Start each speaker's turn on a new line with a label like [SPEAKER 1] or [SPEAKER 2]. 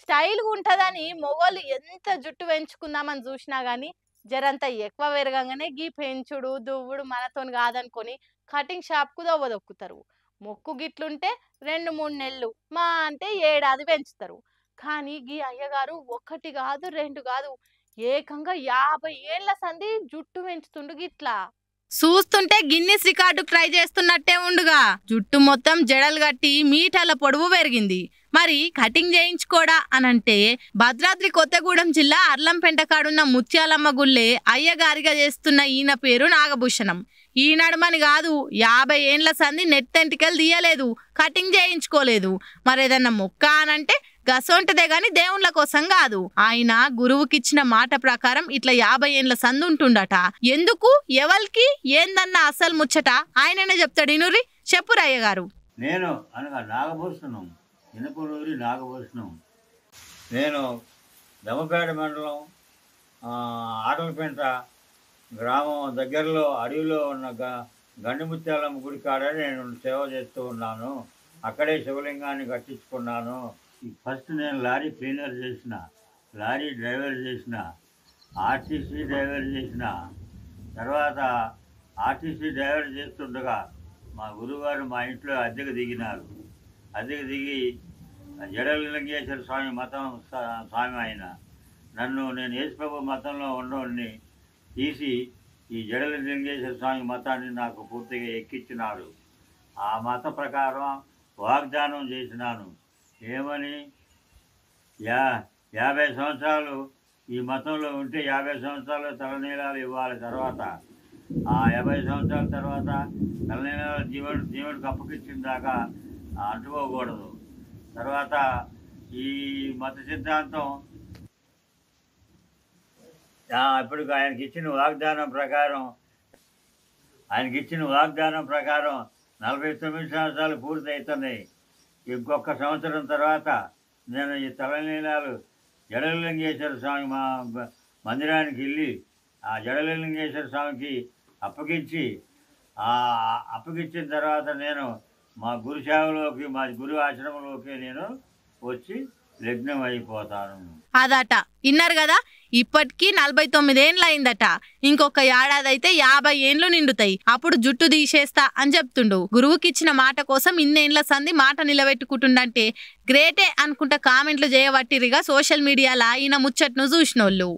[SPEAKER 1] స్టైల్‌గా ఉంటదని మొగోళ్ళు ఎంత జుట్టు పెంచుకుందామని జూషినా గానీ, జరంత ఎక్కువ పెరగంగానే గీ పెంచుడు, దువ్వుడు మనతోని గాదనుకోని కటింగ్ షాప్‌కు దోవదొక్కుతరు. మొక్కు గిట్లుంటే 2, 3 నెలలు మహా అంటే ఏడాది పెంచుతరు. కానీ గీ అయ్యగారు 1 గాదు, 2 గాదు ఏకంగా 50 ఏండ్ల సంధి జుట్టు పెంచుతుండు గిట్లా. చూస్తుంటే గిన్నిస్ రికార్డు ట్రై చేస్తున్నట్టే ఉండుగా. జుట్టు మొత్తం జడలు గట్టి మీటర్ల పొడవు పెరిగింది. మరి కటింగ్ చేయించుకోడా అనంటే భద్రాద్రి కొత్తగూడెం జిల్లా అర్లంపేట కాడున్న ముత్యాలమ్మ గుళ్ళే అయ్యగారిగా చేస్తున్న ఈయన పేరు నాగభూషణం. ఈ నడమని కాదు 50 ఏండ్ల సంధి నెత్తెంటికలు తీయలేదు, కటింగ్ చేయించుకోలేదు. మరేదన్నా మొక్క అనంటే గసొంటదే గాని దేవుళ్ళ కోసం కాదు. ఆయన గురువుకిచ్చిన మాట ప్రకారం ఇట్లా 50 ఏండ్ల సంధి ఉంటుండట. ఎందుకు ఎవరికి ఏందన్న అసలు ముచ్చట ఆయననే చెప్తాడు. ఇనురి చెప్పురయ్య గారు.
[SPEAKER 2] నేను అనగా నాగభూషణం, ఇనపలూరి నాగభూషణం. నేను దమ్మపేట మండలం ఆటలపేట గ్రామం దగ్గరలో అడవిలో ఉన్న గండిముత్యాలమ్మ గుడి కాడ నేను సేవ చేస్తూ ఉన్నాను. అక్కడే శివలింగాన్ని కట్టించుకున్నాను. ఫస్ట్ నేను లారీ క్లీనర్ చేసిన, లారీ డ్రైవర్ చేసిన, ఆర్టీసీ డ్రైవర్ చేసిన. తర్వాత ఆర్టీసీ డ్రైవర్ చేస్తుండగా మా గురువుగారు మా ఇంట్లో అద్దెకు దిగినారు. అద్దెకు దిగి జడలింగేశ్వర స్వామి మతం స్వామి ఆయన నేను యేసుప్రభు మతంలో ఉన్నోడిని తీసి ఈ జడలింగేశ్వర స్వామి మతాన్ని నాకు పూర్తిగా ఎక్కించినాడు. ఆ మత ప్రకారం వాగ్దానం చేసినాను. ఏమని 50 సంవత్సరాలు ఈ మతంలో ఉంటే 50 సంవత్సరాలు తలనీలాలు ఇవ్వాలి. తర్వాత ఆ 50 సంవత్సరాల తర్వాత తలనీలాలు జీవుడికి అప్పగించిన దాకా అంటుకోకూడదు. తర్వాత ఈ మత సిద్ధాంతం ఇప్పుడు ఆయనకి ఇచ్చిన వాగ్దానం ప్రకారం 49 సంవత్సరాలు పూర్తి అవుతున్నాయి. ఇంకొక సంవత్సరం తర్వాత నేను ఈ తలనీలాలు జడలింగేశ్వర స్వామి మా మందిరానికి వెళ్ళి ఆ జడలింగేశ్వర స్వామికి అప్పగించిన తర్వాత నేను మా గురు సేవలోకి, మా గురు ఆశ్రమంలోకి నేను వచ్చి లగ్నం అయిపోతాను.
[SPEAKER 1] అదట ఇన్నారు కదా. ఇప్పటికీ 49 ఏండ్లు అయిందట. ఇంకొక ఏడాది అయితే 50 ఏండ్లు నిండుతాయి. అప్పుడు జుట్టు తీసేస్తా అని చెప్తుండు. గురువుకిచ్చిన మాట కోసం ఇన్నేండ్ల సంధి మాట నిలబెట్టుకుంటుండంటే గ్రేటే అనుకుంటా కామెంట్లు చేయబట్టిరిగా సోషల్ మీడియాలో ఈయన ముచ్చట్ను చూసినోళ్ళు.